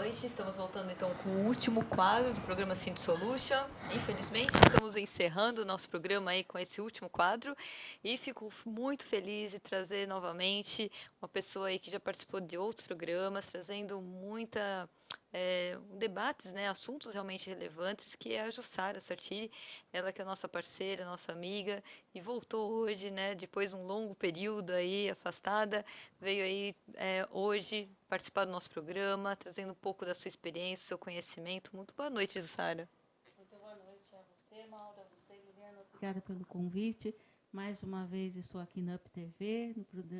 noite. Estamos voltando então com o último quadro do programa Cindy Solution. Infelizmente, estamos encerrando o nosso programa aí com esse último quadro e fico muito feliz de trazer novamente uma pessoa aí que já participou de outros programas, trazendo debates, né, assuntos realmente relevantes, que é a Jussara Sartiri, ela que é nossa parceira, nossa amiga, e voltou hoje, né, depois de um longo período aí afastada, veio aí hoje participar do nosso programa, trazendo um pouco da sua experiência, do seu conhecimento. Muito boa noite, Jussara. Muito boa noite a você, Maura, a você, Liliana. Obrigada pelo convite. Mais uma vez estou aqui na UP TV,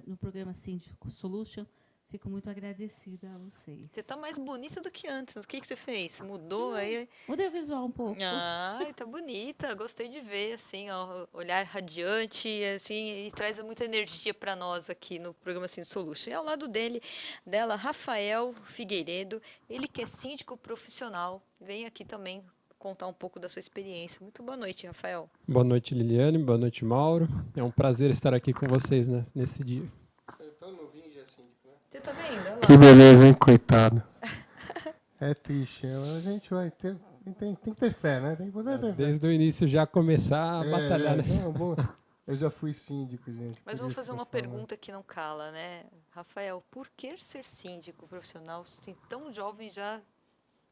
no programa Cindy Solution. Fico muito agradecida a vocês. Você está mais bonita do que antes. O que você fez? Mudou aí? Mudei o visual um pouco. Ah, tá bonita. Gostei de ver, assim, ó, olhar radiante, assim, e traz muita energia para nós aqui no programa Cindy Solution. E ao lado dela, Rafael Figueiredo, ele que é síndico profissional, vem aqui também contar um pouco da sua experiência. Muito boa noite, Rafael. Boa noite, Liliane. Boa noite, Mauro. É um prazer estar aqui com vocês, né, nesse dia. Tão novinho já, síndico, né? Você tá vendo? Olha lá. Que beleza, hein, coitado. É triste. A gente vai ter... Tem que ter fé, né? Tem que poder ter fé. Desde o início já começar a batalhar nessa. Não, bom, eu já fui síndico, gente. Mas por vamos isso fazer que eu uma falo. pergunta que não cala, né? Rafael, por que ser síndico profissional, assim, tão jovem, já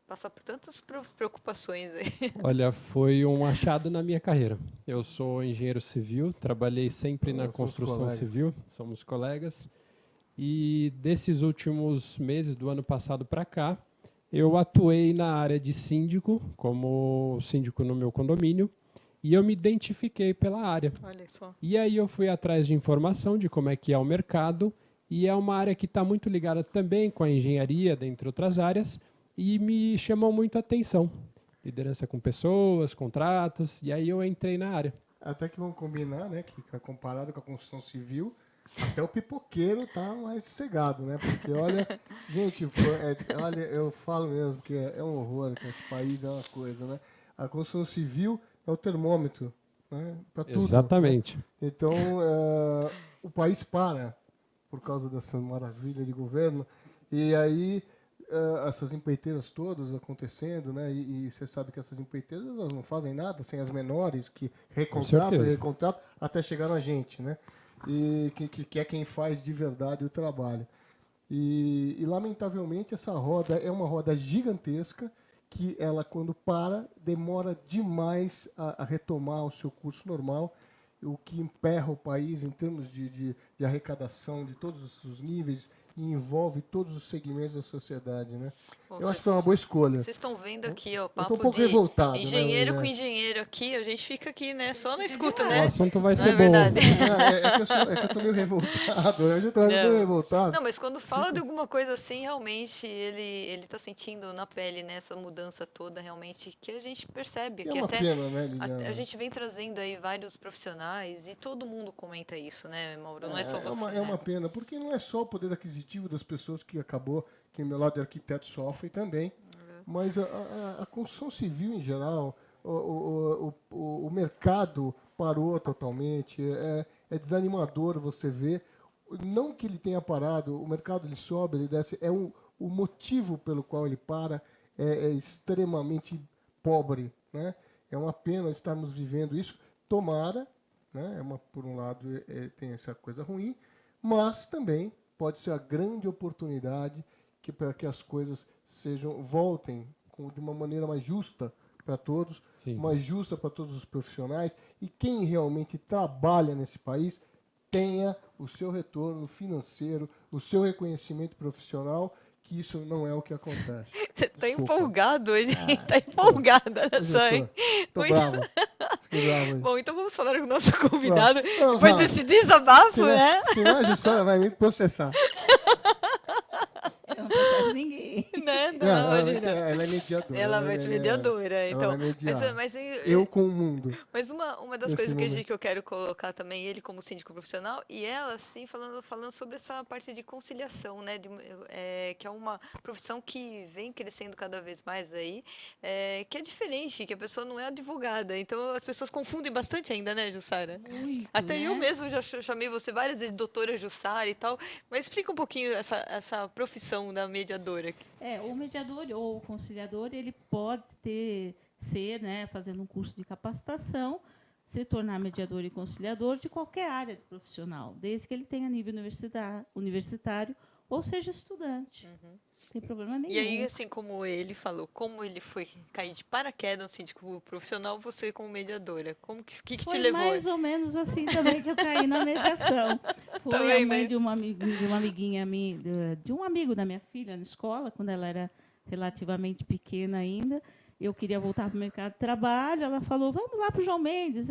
passar por tantas preocupações aí? Olha, foi um achado na minha carreira. Eu sou engenheiro civil, trabalhei sempre na Somos construção colegas. civil, somos colegas. E desses últimos meses, do ano passado para cá, eu atuei na área de síndico, como síndico no meu condomínio, e eu me identifiquei pela área. Olha só. E aí eu fui atrás de informação de como é que é o mercado, e é uma área que está muito ligada também com a engenharia, dentre outras áreas, e me chamou muito a atenção. Liderança com pessoas, contratos, e aí eu entrei na área. Até que vamos combinar, né? Que comparado com a construção civil, até o pipoqueiro tá mais sossegado, né? Porque olha, gente, olha, eu falo mesmo que é um horror, que esse país é uma coisa, né? A construção civil é o termômetro, né? Para tudo. Exatamente. Né? Então, o país para por causa dessa maravilha de governo, e aí essas empreiteiras todas acontecendo, né? E você sabe que essas empreiteiras elas não fazem nada sem as menores que recontratam até chegar na gente, né? E que é quem faz de verdade o trabalho. E lamentavelmente essa roda é uma roda gigantesca que ela quando para demora demais a retomar o seu curso normal, o que emperra o país em termos de arrecadação de todos os níveis e envolve todos os segmentos da sociedade, né? Bom, Eu acho que é uma boa escolha. Vocês estão vendo aqui, ó, Eu tô papo um pouco de revoltado, engenheiro né, com engenheiro aqui, a gente fica aqui, né, só na escuta, O né? assunto vai Não ser é bom. verdade? É que eu tô meio revoltado, eu já tô meio revoltado. Não, mas quando fala de alguma coisa assim, realmente ele tá sentindo na pele, né, essa mudança toda, realmente, que a gente percebe. E é Que uma até pena, né, Liliana? a gente vem trazendo aí vários profissionais e todo mundo comenta isso, né, Mauro? Não é só você, É uma né? pena, porque não é só o poder aquisitivo das pessoas que acabou, que meu lado de arquiteto sofre também, mas a construção civil em geral, o mercado parou totalmente, é desanimador você ver, não que ele tenha parado, o mercado ele sobe, ele desce, o motivo pelo qual ele para é extremamente pobre, né? É uma pena estarmos vivendo isso, tomara, né? Por um lado tem essa coisa ruim, mas também pode ser a grande oportunidade para que as coisas voltem de uma maneira mais justa para todos, Sim. mais justa para todos os profissionais, e quem realmente trabalha nesse país tenha o seu retorno financeiro, o seu reconhecimento profissional, que isso não é o que acontece. Você tá Desculpa. empolgado hoje, hein? Tá empolgado, olha Hoje só, eu hein? tô Muito- bravo. Fiquei bravo hoje. Bom, então vamos falar com o nosso convidado, Não, depois vai. desse desabafo, né? Senão a Jussara vai me processar. Eu não processo ninguém. Né? Não, Não, imagina. ela é mediadora. Ela vai ser mediadora, ela então. vai mediar. Mas Eu com o mundo. Mas uma das Nesse coisas momento. que eu quero colocar também, ele como síndico profissional, e ela, assim, falando sobre essa parte de conciliação, né? Que é uma profissão que vem crescendo cada vez mais aí, que é diferente, que a pessoa não é advogada. Então as pessoas confundem bastante ainda, né, Jussara? Muito, Até né? eu mesmo já chamei você várias vezes doutora Jussara e tal, mas explica um pouquinho essa profissão da mediadora. O mediador ou o conciliador, ele pode ser, né, fazendo um curso de capacitação, se tornar mediador e conciliador de qualquer área profissional, desde que ele tenha nível universitário ou seja estudante. Não tem problema nenhum. E aí, assim como ele falou, como ele foi cair de paraquedas no síndico profissional, você como mediadora, que te Foi levou? mais ou menos assim também que eu caí na mediação. Foi Também, a mãe né? de uma amiguinha minha, de um amigo da minha filha na escola, quando ela era relativamente pequena ainda. Eu queria voltar para o mercado de trabalho. Ela falou, vamos lá para o João Mendes,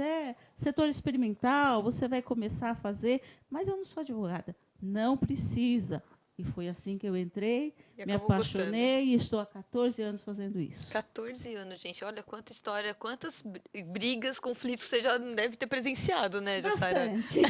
setor experimental, você vai começar a fazer. Mas eu não sou advogada. Não precisa. E foi assim que eu entrei, E me acabou apaixonei e estou há 14 anos fazendo isso. 14 anos, gente. Olha quanta história, quantas brigas, conflitos você já não deve ter presenciado, né, Jussara? Bastante.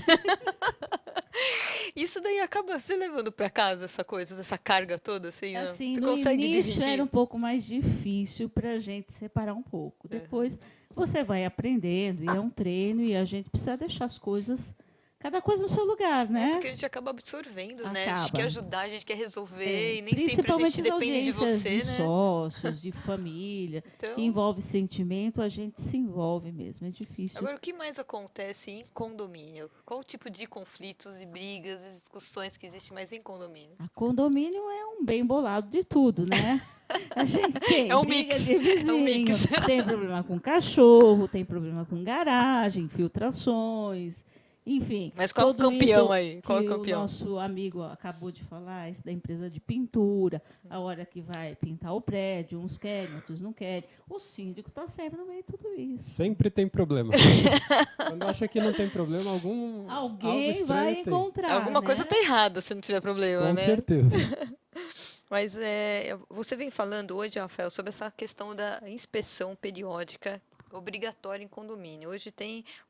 Isso daí acaba se levando para casa, essa coisa, essa carga toda, assim, né? Assim, Você no consegue início dividir? era um pouco mais difícil para a gente separar um pouco. Depois você vai aprendendo, e é um treino, e a gente precisa deixar as coisas, cada coisa no seu lugar, né? Porque a gente acaba absorvendo, né? A gente Acaba. quer ajudar, a gente quer resolver, e nem sempre a Principalmente gente as depende de audiências você, de né? sócios, de família, Então, que envolve sentimento, a gente se envolve mesmo, é difícil. agora, o que mais acontece em condomínio? Qual o tipo de conflitos e brigas e discussões que existe mais em condomínio? A condomínio é um bem bolado de tudo, né? A gente tem É um briga mix. de vizinho, mix. tem problema com cachorro, tem problema com garagem, infiltrações, enfim. Mas qual é o tudo campeão isso aí? Qual é o que campeão? o nosso amigo acabou de falar, esse da empresa de pintura, a hora que vai pintar o prédio, uns querem, outros não querem. O síndico está sempre no meio de tudo isso. Sempre tem problema. Quando acha que não tem problema, algo Alguém estranho vai tem. encontrar, Alguma né? coisa tá errada se não tiver problema, Com né? certeza. Mas você vem falando hoje, Rafael, sobre essa questão da inspeção periódica obrigatória em condomínio. Hoje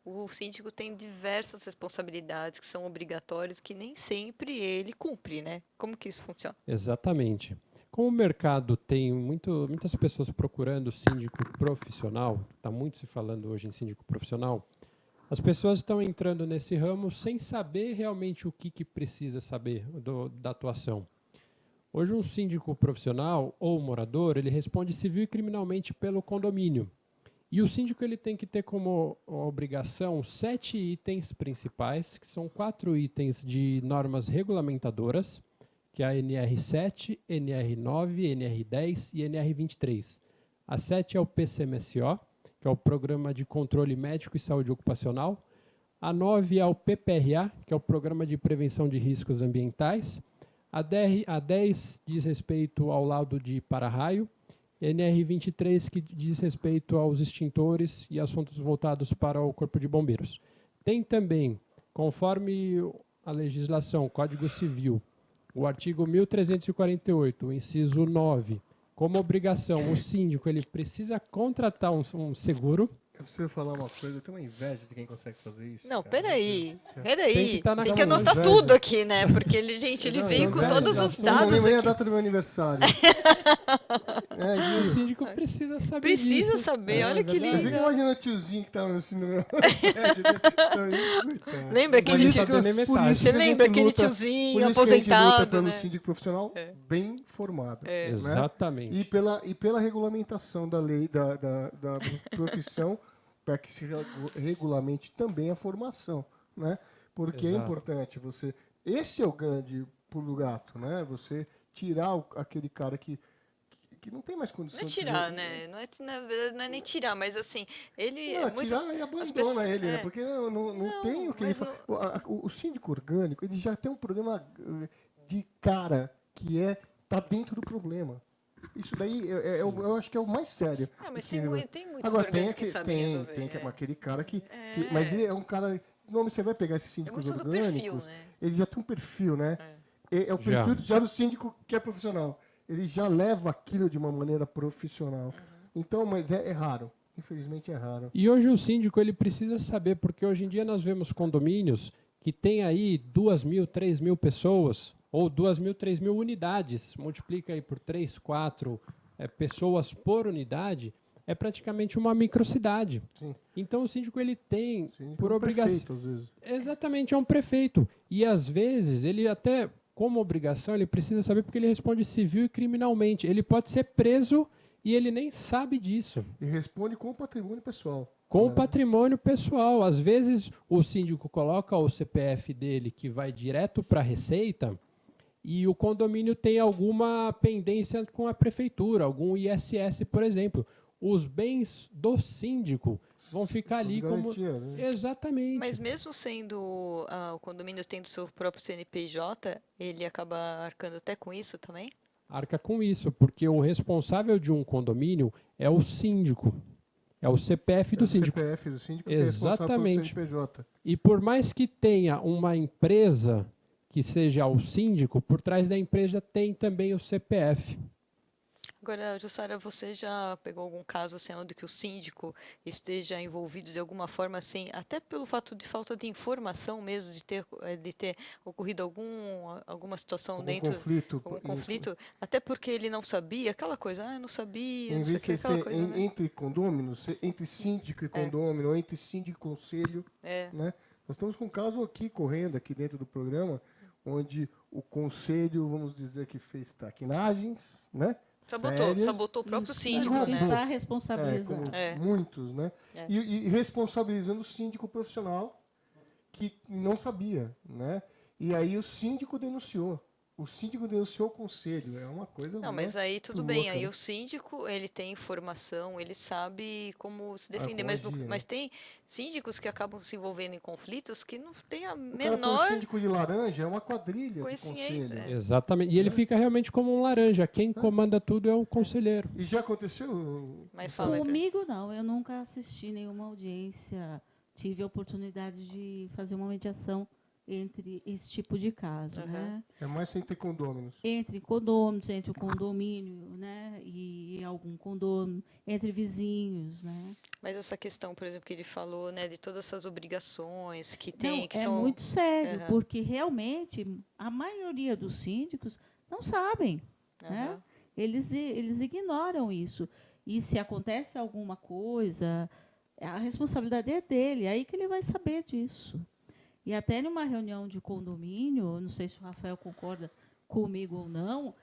o síndico tem diversas responsabilidades que são obrigatórias que nem sempre ele cumpre, né? Como que isso funciona? Exatamente. Como o mercado tem muitas pessoas procurando síndico profissional, está muito se falando hoje em síndico profissional, as pessoas estão entrando nesse ramo sem saber realmente o que precisa saber da atuação. Hoje um síndico profissional ou morador, ele responde civil e criminalmente pelo condomínio. E o síndico ele tem que ter como obrigação 7 itens principais, que são 4 itens de normas regulamentadoras, que é a NR7, NR9, NR10 e NR23. A 7 é o PCMSO, que é o Programa de Controle Médico e Saúde Ocupacional. A 9 é o PPRA, que é o Programa de Prevenção de Riscos Ambientais. A 10 diz respeito ao laudo de para-raio. NR23, que diz respeito aos extintores e assuntos voltados para o Corpo de Bombeiros. Tem também, conforme a legislação, Código Civil, o artigo 1348, o inciso 9, como obrigação, o síndico ele precisa contratar um seguro. Eu preciso falar uma coisa, eu tenho uma inveja de quem consegue fazer isso. Não, cara. Meu peraí, Deus do céu. Tem peraí. que tá na Tem que calma, anotar inveja. tudo aqui, né? Porque ele, gente, ele Não, veio eu com invejo, todos eu os não lembro dados nem a aqui. data do meu aniversário. E o síndico precisa saber Precisa disso. saber, É olha que verdade. Eu fico lindo. imaginando o tiozinho que tava assim no meu prédio. Coitado. Lembra Por aquele isso tio... que eu nem metade. Você lembra aquele tiozinho aposentado, pelo né? síndico profissional É. bem formado. É. né? Exatamente. E pela regulamentação da lei, da profissão, para que se regulamente também a formação, né? Porque é Exato. importante você... Esse é o grande pulo do gato, né? Você tirar aquele cara que não tem mais condição Não é de... tirar, né? Na verdade, não é nem tirar, mas assim, ele... Não, muitos- tirar e as abandona pessoas- ele, né? é. Porque não tem o que ele mas faz. O síndico orgânico, ele já tem um problema de cara, que tá dentro do problema. Isso daí, eu acho que é o mais sério. Ah, mas o tem, síndico. tem muitos Agora, tem, orgânicos que sabem resolver. tem é. aquele cara que... É. Mas ele é um cara... Não, você vai pegar esses É síndicos muito do orgânicos, perfil, né? ele já tem um perfil, né? É o Já. perfil já do síndico que é profissional. Ele já leva aquilo de uma maneira profissional. Então, mas é raro. Infelizmente é raro. E hoje o síndico ele precisa saber, porque hoje em dia nós vemos condomínios que tem aí 2.000, 3.000 pessoas, ou 2.000, 3.000 unidades, multiplica aí por 3, 4 pessoas por unidade, é praticamente uma microcidade. Sim. Então o síndico ele tem, Sim, por é um obrigação... prefeito, às vezes. Exatamente, é um prefeito. E às vezes ele até como obrigação, ele precisa saber porque ele responde civil e criminalmente. Ele pode ser preso e ele nem sabe disso. E responde com o patrimônio pessoal. Com o patrimônio pessoal. Às vezes, o síndico coloca o CPF dele, que vai direto para a Receita, e o condomínio tem alguma pendência com a prefeitura, algum ISS, por exemplo. Os bens do síndico vão ficar ali como... Né? Exatamente. Mas mesmo sendo o condomínio tendo seu próprio CNPJ, ele acaba arcando até com isso também? Arca com isso, porque o responsável de um condomínio é o síndico. É o CPF do síndico. O CPF do síndico Exatamente. Que é responsável pelo CNPJ. E por mais que tenha uma empresa que seja o síndico, por trás da empresa tem também o CPF. Agora, Jussara, você já pegou algum caso assim, onde que o síndico esteja envolvido de alguma forma, assim, até pelo fato de falta de informação mesmo, de ter ocorrido alguma situação dentro... Algum conflito, até porque ele não sabia, aquela coisa, eu não sabia, em não sei vez de aquela coisa, né? Entre condôminos, entre síndico e condômino, ou entre síndico e conselho, né? Nós estamos com um caso aqui, correndo aqui dentro do programa, onde o conselho, vamos dizer que fez traquinagens, né? Sabotou o próprio síndico, né? Está responsabilizado. Muitos, né? E responsabilizando o síndico profissional que não sabia, né? E aí o síndico denunciou. O síndico denunciou o conselho. É uma coisa... Não, mas aí tudo muito bem. louca, Aí né? o síndico, ele tem informação, ele sabe como se defender. como agir, né? Mas tem síndicos que acabam se envolvendo em conflitos que não tem a O cara põe menor... o síndico de laranja, é uma quadrilha de Consciência, conselho. Exatamente. E ele fica realmente como um laranja. Quem comanda tudo é o conselheiro. E já aconteceu? Mas fala aí, Comigo não, eu nunca assisti nenhuma audiência, tive a oportunidade de fazer uma mediação entre esse tipo de caso, né? É mais entre condôminos. Entre condôminos, entre o condomínio, né? E algum condômino, entre vizinhos, né? Mas essa questão, por exemplo, que ele falou, né, de todas essas obrigações que tem, Não, que é são... muito sério, porque realmente a maioria dos síndicos não sabem, né? Eles ignoram isso. E se acontece alguma coisa, a responsabilidade é dele, é aí que ele vai saber disso. E até numa reunião de condomínio, não sei se o Rafael concorda comigo ou não,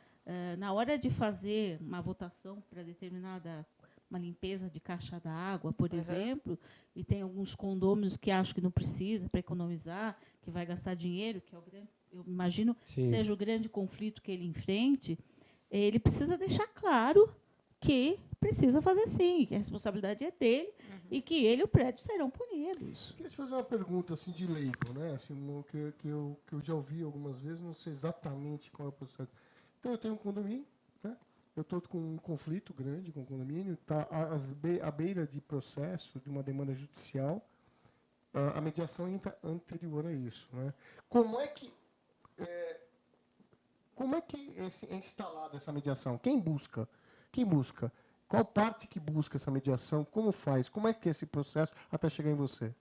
na hora de fazer uma votação para determinada uma limpeza de caixa d'água, por exemplo, e tem alguns condôminos que acham que não precisa para economizar, que vai gastar dinheiro, que é o grande, eu imagino que seja o grande conflito que ele enfrente, ele precisa deixar claro que precisa fazer sim, que a responsabilidade é dele e que ele e o prédio serão punidos. Queria te fazer uma pergunta assim, de leigo, né? Assim, que eu já ouvi algumas vezes, não sei exatamente qual é o processo. Então, eu tenho um condomínio, né? Eu estou com um conflito grande com o condomínio, está à beira de processo, de uma demanda judicial. A mediação entra anterior a isso, né? Como é que é instalada essa mediação? Quem busca? Quem busca? Qual parte que busca essa mediação? Como faz? Como é que é esse processo até chegar em você?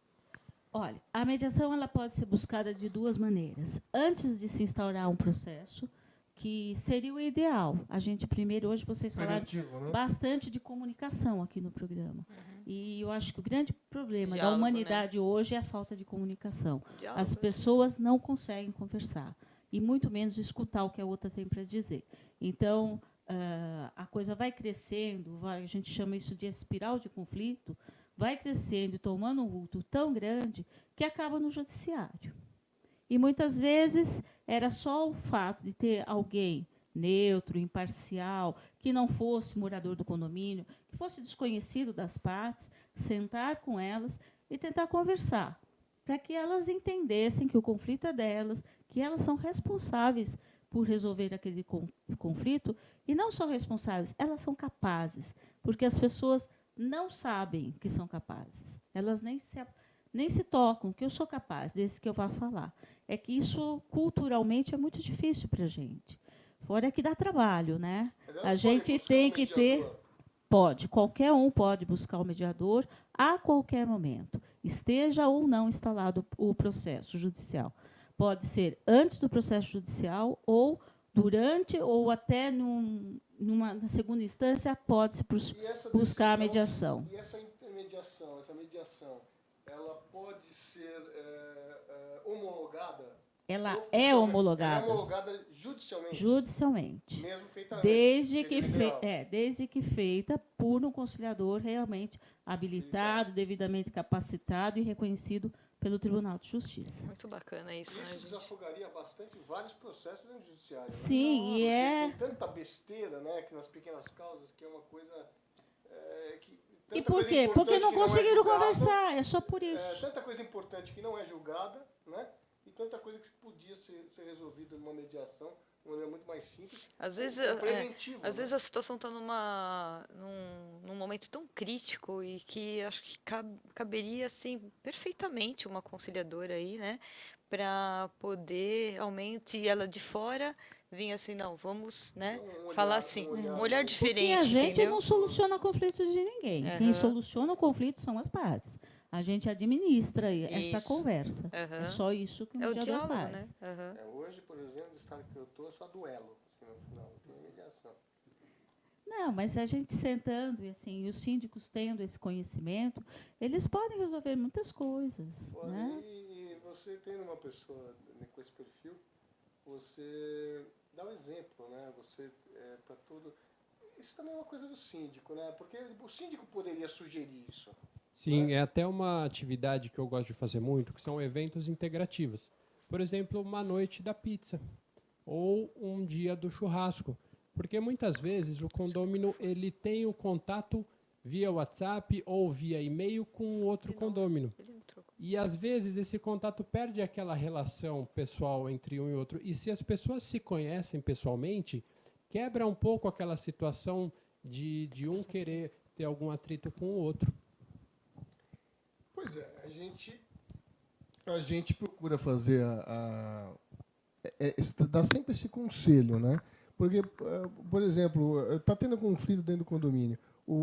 Olha, a mediação ela pode ser buscada de duas maneiras. Antes de se instaurar um processo, que seria o ideal. A gente primeiro, hoje vocês falaram bastante de comunicação aqui no programa. E eu acho que o grande problema da humanidade hoje é a falta de comunicação. As pessoas não conseguem conversar, e muito menos escutar o que a outra tem para dizer. Então, a coisa vai crescendo, a gente chama isso de espiral de conflito, vai crescendo e tomando um vulto tão grande que acaba no judiciário. E muitas vezes era só o fato de ter alguém neutro, imparcial, que não fosse morador do condomínio, que fosse desconhecido das partes, sentar com elas e tentar conversar, para que elas entendessem que o conflito é delas, que elas são responsáveis por resolver aquele conflito, e não só responsáveis, elas são capazes, porque as pessoas não sabem que são capazes. Elas nem se tocam, que eu sou capaz, desse que eu vá falar. É que isso, culturalmente, é muito difícil para a gente. Fora que dá trabalho, né? A gente tem que ter... Pode, qualquer um pode buscar o mediador a qualquer momento, esteja ou não instalado o processo judicial. Pode ser antes do processo judicial, ou durante, ou até na segunda instância, pode-se buscar a mediação. E essa mediação, ela pode ser homologada? Ela é Oficialmente. Ela é homologada homologada judicialmente. judicialmente. Mesmo feita antes, Desde seria que, o ideal. desde que feita por um conciliador realmente habilitado, devidamente capacitado e reconhecido pelo Tribunal de Justiça. Muito bacana isso, né, Isso gente? desafogaria bastante vários processos dentro do judiciário. Né? Sim, e Porque tem tanta besteira, né, que nas pequenas causas, que é uma coisa que... E tanta por coisa quê? Porque importante não que é conseguiram julgada, conversar, é só por isso. tanta coisa importante que não é julgada, né? E tanta coisa que podia ser resolvida numa mediação, de uma maneira muito mais simples. Às vezes, preventivo, às né? vezes a situação está num momento tão crítico e que acho que caberia assim perfeitamente uma conciliadora aí, né, para poder realmente ela de fora vir assim, não, vamos, né, falar assim, um olhar Porque diferente, a gente entendeu? não soluciona conflitos de ninguém. Quem Aham. soluciona o conflito são as partes. A gente administra essa Isso. conversa. Aham. É só isso que o É o mediador diálogo, faz. né? Aham. Hoje, por exemplo, no estado que eu estou, é só duelo. Assim, no final, não tem mediação. Não, mas a gente sentando e assim, os síndicos tendo esse conhecimento, eles podem resolver muitas coisas, né? E você tendo uma pessoa com esse perfil, você dá um exemplo, né? Você, para tudo... Isso também é uma coisa do síndico, né? Porque o síndico poderia sugerir isso. Sim, é até uma atividade que eu gosto de fazer muito, que são eventos integrativos. Por exemplo, uma noite da pizza ou um dia do churrasco. Porque muitas vezes o condômino ele tem o contato via WhatsApp ou via e-mail com o outro condômino. Ele não trocou. E às vezes esse contato perde aquela relação pessoal entre um e outro. E se as pessoas se conhecem pessoalmente, quebra um pouco aquela situação de um querer ter algum atrito com o outro. Pois é, a gente procura fazer dar sempre esse conselho, né? Porque, por exemplo, está tendo conflito dentro do condomínio.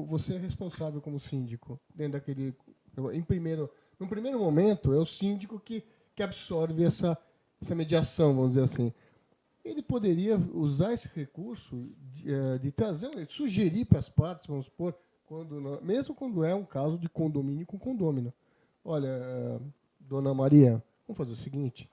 Você é responsável como síndico dentro daquele... No primeiro momento, é o síndico que absorve essa mediação, vamos dizer assim. Ele poderia usar esse recurso de trazer, sugerir para as partes, vamos supor, mesmo quando é um caso de condomínio com condômino. Olha, dona Maria, vamos fazer o seguinte,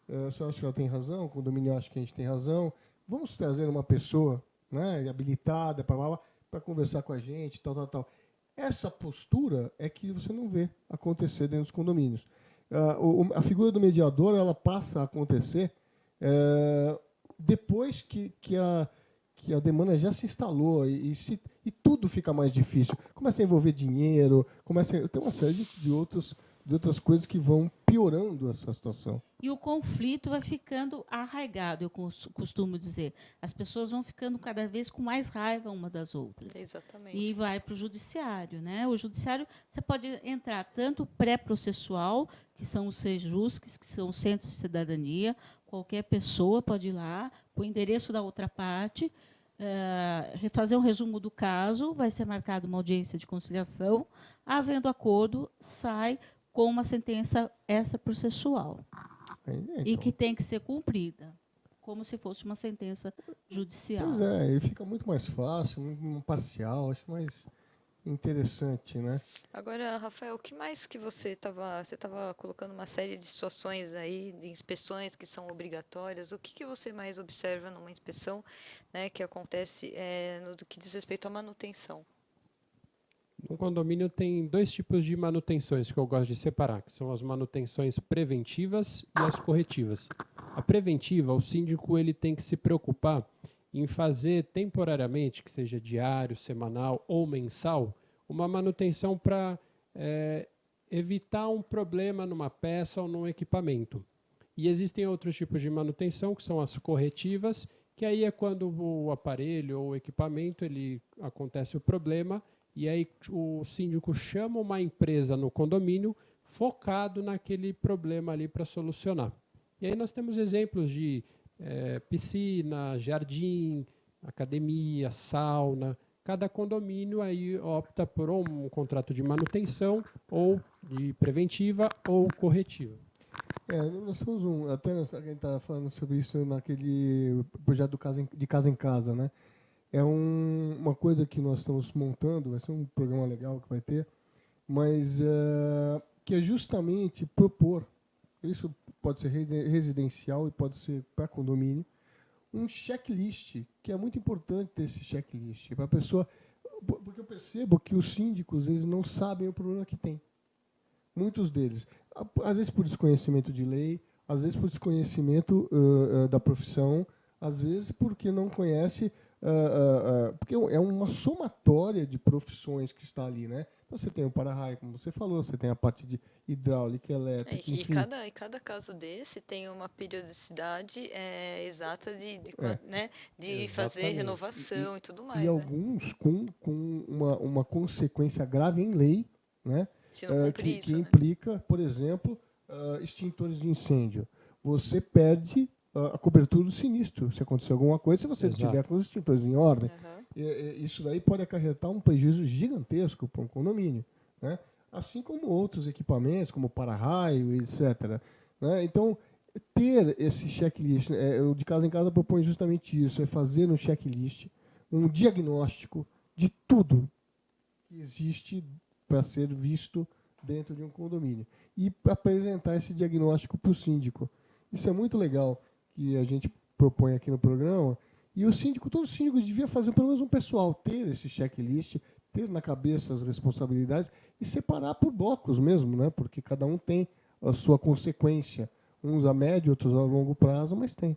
a senhora acha que ela tem razão, o condomínio acha que a gente tem razão, vamos trazer uma pessoa, né, habilitada para conversar com a gente, tal. Essa postura é que você não vê acontecer dentro dos condomínios. A figura do mediador ela passa a acontecer depois que a demanda já se instalou e tudo fica mais difícil. Começa a envolver dinheiro, tem uma série de outras coisas que vão piorando essa situação. E o conflito vai ficando arraigado, eu costumo dizer. As pessoas vão ficando cada vez com mais raiva uma das outras. Exatamente. E vai para o judiciário, né? O judiciário, você pode entrar tanto pré-processual, que são os CEJUSCs, que são os Centros de Cidadania, qualquer pessoa pode ir lá, para o endereço da outra parte, fazer um resumo do caso, vai ser marcada uma audiência de conciliação, havendo acordo, sai com uma sentença extraprocessual. Então. E que tem que ser cumprida, como se fosse uma sentença judicial. Pois é, e fica muito mais fácil, muito imparcial, acho mais interessante, né? Agora, Rafael, o que mais que você estava colocando uma série de situações aí, de inspeções que são obrigatórias, o que você mais observa numa inspeção, né, que acontece no que diz respeito à manutenção? No condomínio tem dois tipos de manutenções que eu gosto de separar, que são as manutenções preventivas e as corretivas. A preventiva, o síndico ele tem que se preocupar em fazer temporariamente, que seja diário, semanal ou mensal, uma manutenção para evitar um problema numa peça ou num equipamento. E existem outros tipos de manutenção, que são as corretivas, que aí é quando o aparelho ou o equipamento ele acontece o problema. E aí o síndico chama uma empresa no condomínio focado naquele problema ali para solucionar. E aí nós temos exemplos de piscina, jardim, academia, sauna. Cada condomínio aí opta por um contrato de manutenção, ou de preventiva, ou corretiva. Nós temos até a gente estava falando sobre isso naquele projeto de casa em casa, né? É uma coisa que nós estamos montando, vai ser um programa legal que vai ter, mas que é justamente propor isso pode ser residencial e pode ser para condomínio, um checklist, que é muito importante ter esse checklist, para a pessoa, porque eu percebo que os síndicos, eles não sabem o problema que tem. Muitos deles, às vezes por desconhecimento de lei, às vezes por desconhecimento da profissão, às vezes porque não conhece, porque é uma somatória de profissões que está ali, né? Então, você tem o para-raio, como você falou, você tem a parte de hidráulica, elétrica, E enfim. cada caso desse tem uma periodicidade exata de né, de fazer Exatamente. renovação e tudo mais, E né? alguns com uma consequência grave em lei, né? Se não cumprir Que isso, né? implica, por exemplo, extintores de incêndio. Você perde a cobertura do sinistro. Se acontecer alguma coisa, se você não Exato. tiver com os extintores em ordem, Aham. isso daí pode acarretar um prejuízo gigantesco para um condomínio, né? Assim como outros equipamentos, como para-raio, etc. Né? Então, ter esse checklist, eu de casa em casa proponho justamente isso, é fazer um checklist, um diagnóstico de tudo que existe para ser visto dentro de um condomínio e apresentar esse diagnóstico para o síndico. Isso é muito legal que a gente propõe aqui no programa. E o síndico, todo síndico devia fazer, pelo menos um pessoal, ter esse checklist, ter na cabeça as responsabilidades e separar por blocos mesmo, né? Porque cada um tem a sua consequência, uns a médio, outros a longo prazo, mas tem.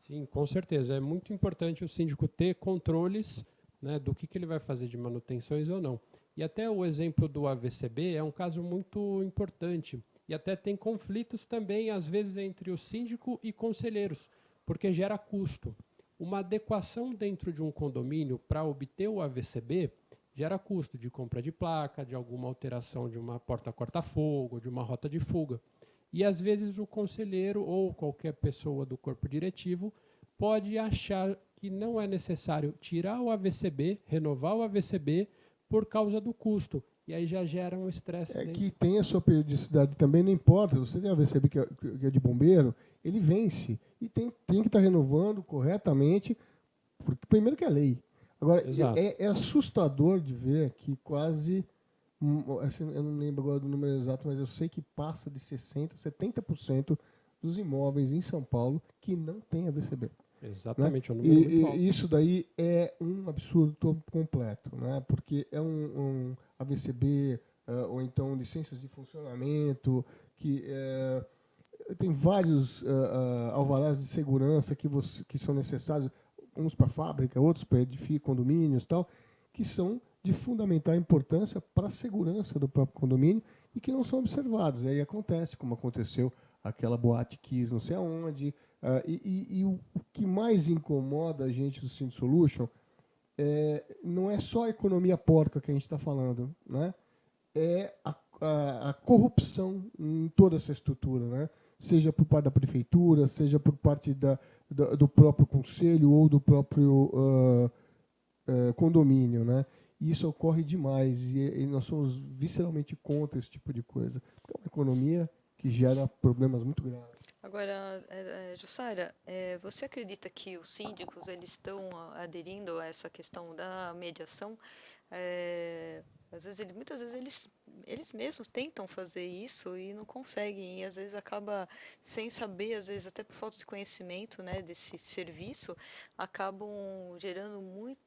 Sim, com certeza. É muito importante o síndico ter controles, né, do que ele vai fazer de manutenções ou não. E até o exemplo do AVCB é um caso muito importante. E até tem conflitos também, às vezes, entre o síndico e conselheiros, porque gera custo. Uma adequação dentro de um condomínio para obter o AVCB gera custo de compra de placa, de alguma alteração de uma porta corta-fogo, de uma rota de fuga. E, às vezes, o conselheiro ou qualquer pessoa do corpo diretivo pode achar que não é necessário tirar o AVCB, renovar o AVCB, por causa do custo. E aí já gera um estresse. Que tem a sua periodicidade também, não importa. Você tem AVCB que é de bombeiro, ele vence. E tem que estar renovando corretamente, porque primeiro que é lei. Agora, é assustador de ver que quase, eu não lembro agora do número exato, mas eu sei que passa de 60%, 70% dos imóveis em São Paulo que não tem AVCB. Exatamente, né? É um número muito alto. Isso daí é um absurdo completo, né? Porque é um AVCB, ou então licenças de funcionamento, que tem vários alvarás de segurança que são necessários, uns para fábrica, outros para edificar condomínios e tal, que são de fundamental importância para a segurança do próprio condomínio e que não são observados. Aí acontece, como aconteceu aquela boate Kiss não sei aonde. E o que mais incomoda a gente do Syndic Solution não é só a economia porca que a gente está falando, né? É a corrupção em toda essa estrutura, né? Seja por parte da prefeitura, seja por parte do próprio conselho ou do próprio condomínio, né? E isso ocorre demais e nós somos visceralmente contra esse tipo de coisa. É uma economia que gera problemas muito graves. Agora, Jussara, você acredita que os síndicos eles estão aderindo a essa questão da mediação? Às vezes, muitas vezes eles mesmos tentam fazer isso e não conseguem, e às vezes acaba sem saber, às vezes até por falta de conhecimento, né, desse serviço, acabam gerando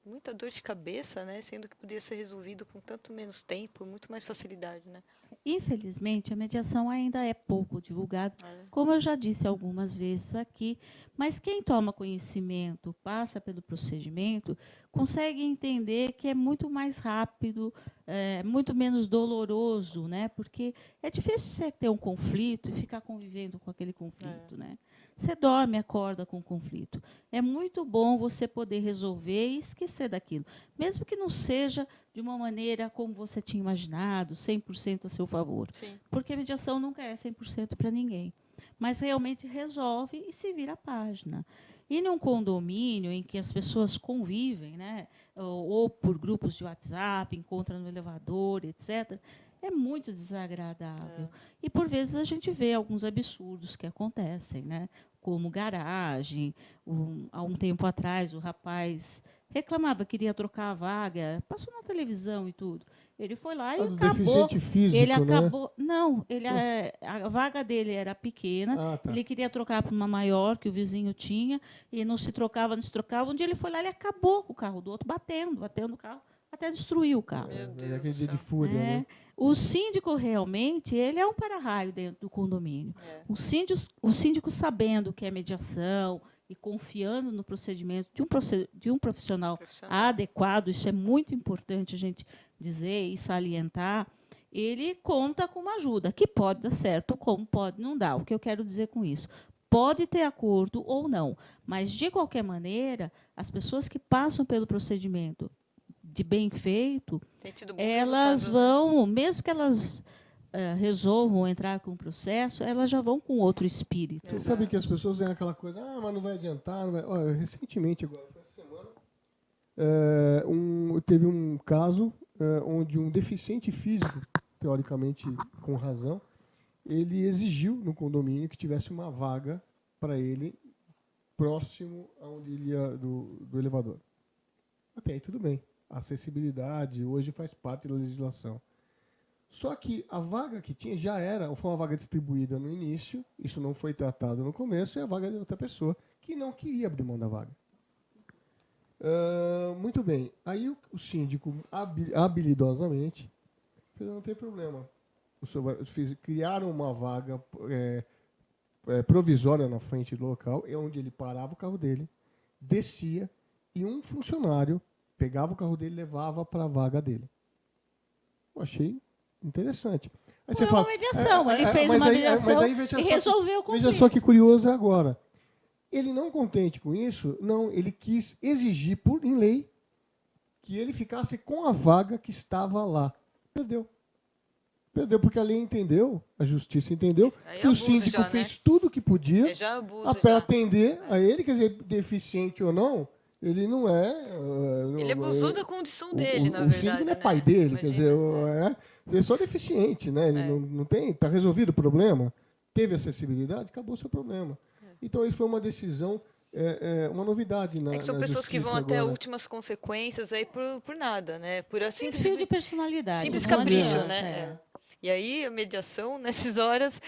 muita dor de cabeça, né, sendo que poderia ser resolvido com tanto menos tempo, muito mais facilidade, né? Infelizmente, a mediação ainda é pouco divulgada, como eu já disse algumas vezes aqui, mas quem toma conhecimento, passa pelo procedimento, consegue entender que é muito mais rápido, muito menos doloroso, né? Porque é difícil você ter um conflito e ficar convivendo com aquele conflito, né? Você dorme, acorda com o conflito. É muito bom você poder resolver e esquecer daquilo, mesmo que não seja de uma maneira como você tinha imaginado, 100% a seu favor. Sim. Porque a mediação nunca é 100% para ninguém. Mas realmente resolve e se vira a página. E num condomínio em que as pessoas convivem, né, ou por grupos de WhatsApp, encontram no elevador, etc., é muito desagradável. E, por vezes, a gente vê alguns absurdos que acontecem, né, como garagem. Há um tempo atrás, o rapaz reclamava, queria trocar a vaga, passou na televisão e tudo. Ele foi lá e do acabou. deficiente físico, Ele né? acabou. Não, a vaga dele era pequena. Ah, tá. Ele queria trocar para uma maior que o vizinho tinha e não se trocava, não se trocava. Um dia ele foi lá, ele acabou com o carro do outro, batendo o carro, até destruiu o carro. Meu É Deus aquele do dia de céu. fúria, né? O síndico realmente, ele é um para-raio dentro do condomínio. É. O síndico sabendo que é mediação e confiando no procedimento de um profissional adequado, isso é muito importante a gente dizer e salientar, ele conta com uma ajuda, que pode dar certo, como pode não dar. O que eu quero dizer com isso? Pode ter acordo ou não, mas, de qualquer maneira, as pessoas que passam pelo procedimento de bem feito, Tem tido bons elas resultados, né? vão, mesmo que elas resolvam entrar com o processo, elas já vão com outro espírito. Você sabe que as pessoas têm aquela coisa, mas não vai adiantar. Não vai... Olha, recentemente, agora, essa semana, teve um caso onde um deficiente físico, teoricamente com razão, ele exigiu no condomínio que tivesse uma vaga para ele próximo aonde ele ia do elevador. Até aí tudo bem. A acessibilidade hoje faz parte da legislação. Só que a vaga que tinha foi uma vaga distribuída no início, isso não foi tratado no começo, e a vaga de outra pessoa que não queria abrir mão da vaga. Muito bem. Aí o síndico, habilidosamente, fez, não tem problema. Criaram uma vaga provisória na frente do local, onde ele parava o carro dele, descia, e um funcionário pegava o carro dele e levava para a vaga dele. Eu achei interessante. Aí Foi uma mediação, ele fez uma mediação e resolveu o conflito. Veja só que curioso é agora. Ele, não contente com isso, ele quis exigir, em lei, que ele ficasse com a vaga que estava lá. Perdeu. Perdeu porque a lei entendeu, a justiça entendeu, que o síndico fez tudo o que podia para atender a ele, quer dizer, deficiente ou não, ele não é... Ele abusou da condição dele, na verdade. O síndico não é pai dele, quer dizer, ele é só deficiente, né? Ele não tem... Está resolvido o problema? Teve acessibilidade? Acabou o seu problema. Então, isso foi uma decisão, uma novidade na que são pessoas que vão agora. até últimas consequências aí por nada, né? Por Perfil de personalidade. Simples capricho, né? E aí a mediação, nessas horas,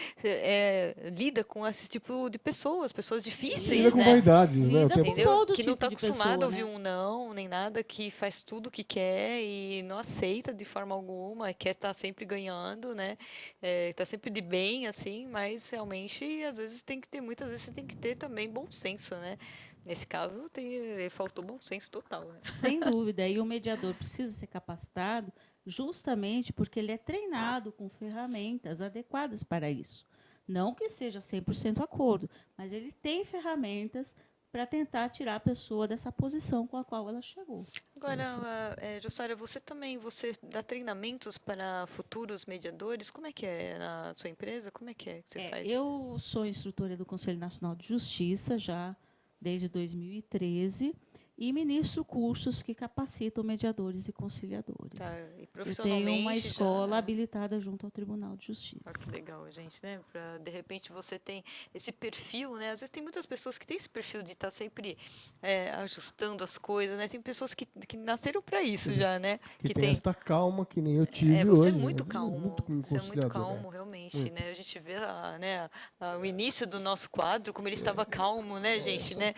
lida com esse tipo de pessoas difíceis, lida com né? vaidades, né? Entendeu? Que não está tipo acostumado a ouvir né? um não, nem nada, que faz tudo o que quer e não aceita de forma alguma, quer estar sempre ganhando, né? Está sempre de bem, assim, mas realmente, às vezes, muitas vezes você tem que ter também bom senso, né? Nesse caso, faltou bom senso total. Né? Sem dúvida. E o mediador precisa ser capacitado justamente porque ele é treinado com ferramentas adequadas para isso. Não que seja 100% acordo, mas ele tem ferramentas para tentar tirar a pessoa dessa posição com a qual ela chegou. Agora, Jussara, você dá treinamentos para futuros mediadores? Como é que é na sua empresa? Como é que você faz? Eu sou instrutora do Conselho Nacional de Justiça já desde 2013 e ministro cursos que capacitam mediadores e conciliadores. Tá, e eu tenho uma escola habilitada junto ao Tribunal de Justiça. Ah, que legal, gente, né? Pra, de repente você tem esse perfil, né? Às vezes tem muitas pessoas que têm esse perfil de estar sempre ajustando as coisas, né? Tem pessoas que nasceram para isso já, né? Que tem esta calma que nem eu tive você hoje. É muito calmo, você é muito calmo, né? realmente, né? A gente vê o início do nosso quadro, como ele estava calmo, né, gente, né?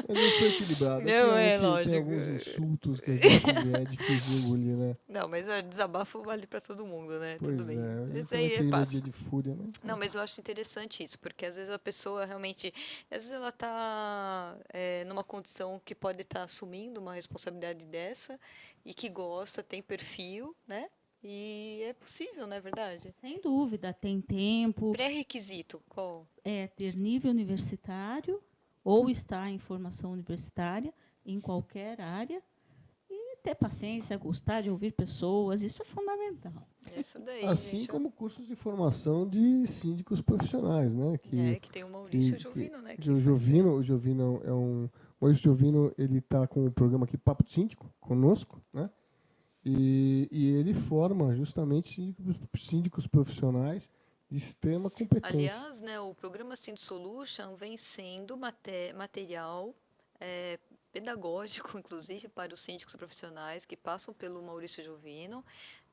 Eu não sou equilibrado. Não, lógico. Tem alguns insultos que a gente é difícil de engolir, né? Não, mas desabafo vale para todo mundo, né? Pois Tudo bem. Isso aí é dia de fúria, né? Não, mas eu acho interessante isso, porque às vezes a pessoa realmente, às vezes ela está numa condição que pode estar assumindo uma responsabilidade dessa e que gosta, tem perfil, né? E é possível, não é verdade? Sem dúvida, tem tempo. Pré-requisito, qual? É ter nível universitário ou estar em formação universitária em qualquer área e ter paciência, gostar de ouvir pessoas, isso é fundamental. Isso daí, assim como cursos de formação de síndicos profissionais, né? Que tem o Maurício Jovino, né? O Jovino é um... O Maurício Jovino, ele está com o programa aqui Papo de Síndico, conosco, né? E ele forma justamente síndicos profissionais de extrema competência. Aliás, né, o programa Sind Solution vem sendo material pedagógico, inclusive, para os síndicos profissionais que passam pelo Maurício Jovino.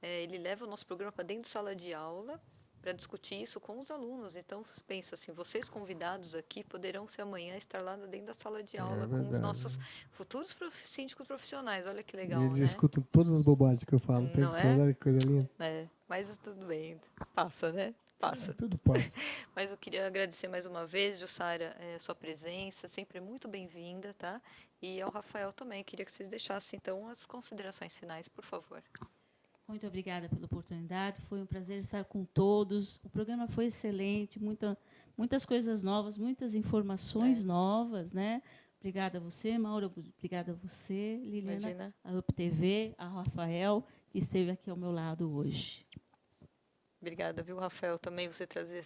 Ele leva o nosso programa para dentro de sala de aula para discutir isso com os alunos. Então, pensa assim, vocês convidados aqui poderão ser amanhã estar lá dentro da sala de aula com os nossos futuros síndicos profissionais. Olha que E legal, eles né? escutam todas as bobagens que eu falo. Não é? Olha que coisa linda. Mas tudo bem, passa, né? Passa. Tudo passa. Mas eu queria agradecer mais uma vez, Jussara, sua presença, sempre muito bem-vinda, tá? E ao Rafael também, queria que vocês deixassem, então, as considerações finais, por favor. Muito obrigada pela oportunidade, foi um prazer estar com todos. O programa foi excelente, muitas coisas novas, muitas informações novas, né? Obrigada a você, Maura, obrigada a você, Liliana, Imagina. a UpTV, a Rafael, que esteve aqui ao meu lado hoje. Obrigada, viu, Rafael, também você trazer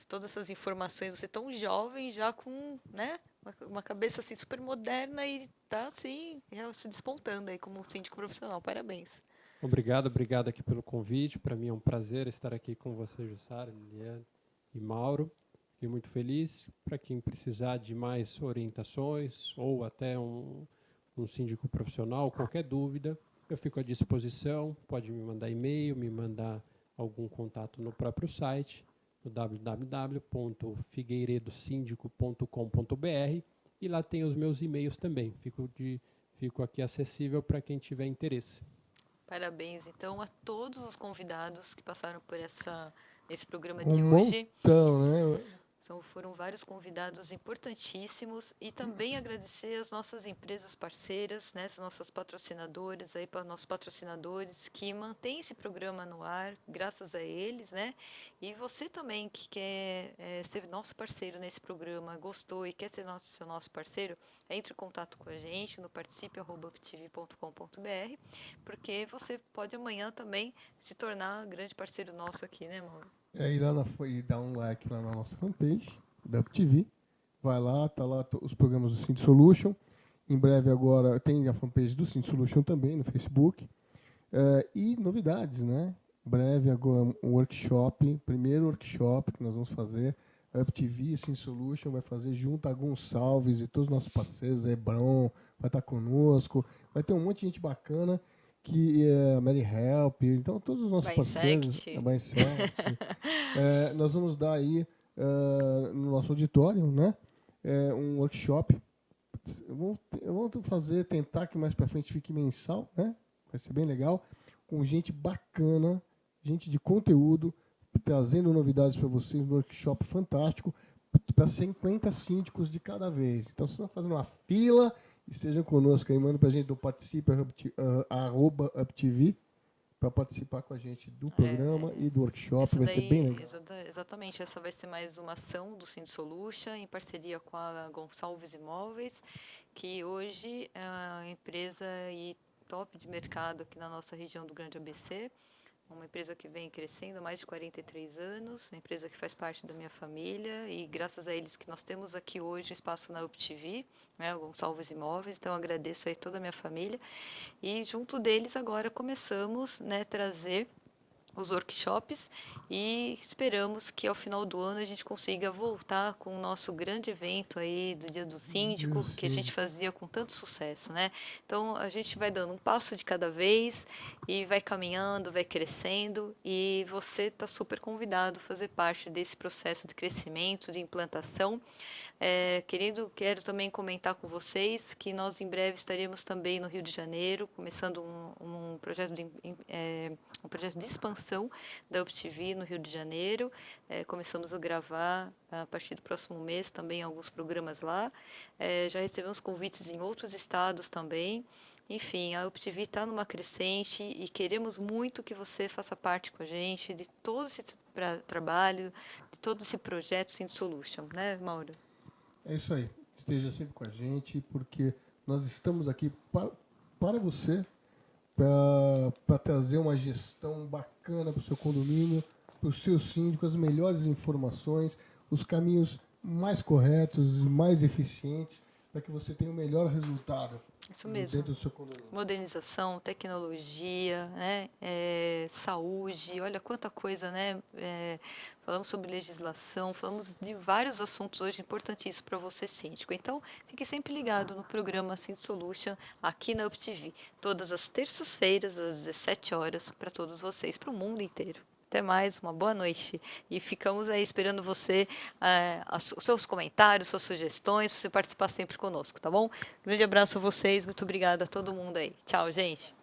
todas essas informações, você tão jovem, já com, né, uma cabeça assim super moderna e tá assim, se despontando aí como síndico profissional. Parabéns. Obrigado aqui pelo convite. Para mim é um prazer estar aqui com você, Jussara, Liliane e Mauro. Fiquei muito feliz. Para quem precisar de mais orientações ou até um síndico profissional, qualquer dúvida, eu fico à disposição. Pode me mandar e-mail, me mandar algum contato no próprio site, no www.figueiredosindico.com.br, e lá tem os meus e-mails também. Fico aqui acessível para quem tiver interesse. Parabéns, então, a todos os convidados que passaram por esse programa de hoje. Montão, né? Foram vários convidados importantíssimos e também agradecer as nossas empresas parceiras, né, as nossas patrocinadoras, aí para nossos patrocinadores que mantêm esse programa no ar, graças a eles, né? E você também que quer ser nosso parceiro nesse programa, gostou e quer ser seu nosso parceiro, entre em contato com a gente no participe@uptv.com.br, porque você pode amanhã também se tornar grande parceiro nosso aqui, né, Mauro? Ir lá e dar um like lá na nossa fanpage da UpTV. Vai lá, tá lá os programas do Sind Solution. Em breve agora tem a fanpage do Sind Solution também no Facebook. E novidades, né? Em breve agora um workshop, primeiro workshop que nós vamos fazer. A UpTV e Sind Solution vai fazer junto a Gonçalves e todos os nossos parceiros. Hebron vai estar conosco. Vai ter um monte de gente bacana. Que é Mary Help, então todos os nossos parceiros, a Binsect, nós vamos dar aí no nosso auditório, né, um workshop. Eu vou tentar que mais para frente fique mensal, né, vai ser bem legal, com gente bacana, gente de conteúdo, trazendo novidades para vocês, um workshop fantástico, para 50 síndicos de cada vez. Então, vocês vão fazendo uma fila. Estejam conosco aí, manda pra gente do participe, @uptv, para participar com a gente do programa e do workshop, vai ser bem legal. Exatamente, essa vai ser mais uma ação do Sind Solution, em parceria com a Gonçalves Imóveis, que hoje é a empresa top de mercado aqui na nossa região do Grande ABC, uma empresa que vem crescendo há mais de 43 anos, uma empresa que faz parte da minha família e graças a eles que nós temos aqui hoje espaço na UpTV, né, o Gonçalves Imóveis, então agradeço aí toda a minha família e junto deles agora começamos, né, trazer os workshops e esperamos que ao final do ano a gente consiga voltar com o nosso grande evento aí do Dia do Síndico, que a gente fazia com tanto sucesso, né? Então a gente vai dando um passo de cada vez e vai caminhando, vai crescendo e você está super convidado a fazer parte desse processo de crescimento, de implantação. Quero também comentar com vocês que nós em breve estaremos também no Rio de Janeiro, começando um projeto de expansão da UpTV no Rio de Janeiro. Começamos a gravar a partir do próximo mês também alguns programas lá. Já recebemos convites em outros estados também. Enfim, a UpTV está numa crescente e queremos muito que você faça parte com a gente de todo esse trabalho, de todo esse projeto Sind Solution, né, Mauro? É isso aí. Esteja sempre com a gente, porque nós estamos aqui para você, para trazer uma gestão bacana para o seu condomínio, para o seu síndico, as melhores informações, os caminhos mais corretos e mais eficientes, para para que você tenha o melhor resultado Isso mesmo. dentro do seu condomínio. Modernização, tecnologia, né? Saúde, olha quanta coisa, né? Falamos sobre legislação, falamos de vários assuntos hoje importantíssimos para você, síndico. Então, fique sempre ligado no programa Síndico Solution aqui na UpTV, todas as terças-feiras, às 17 horas, para todos vocês, para o mundo inteiro. Até mais, uma boa noite. E ficamos aí esperando você, os seus comentários, suas sugestões, para você participar sempre conosco, tá bom? Grande abraço a vocês, muito obrigada a todo mundo aí. Tchau, gente.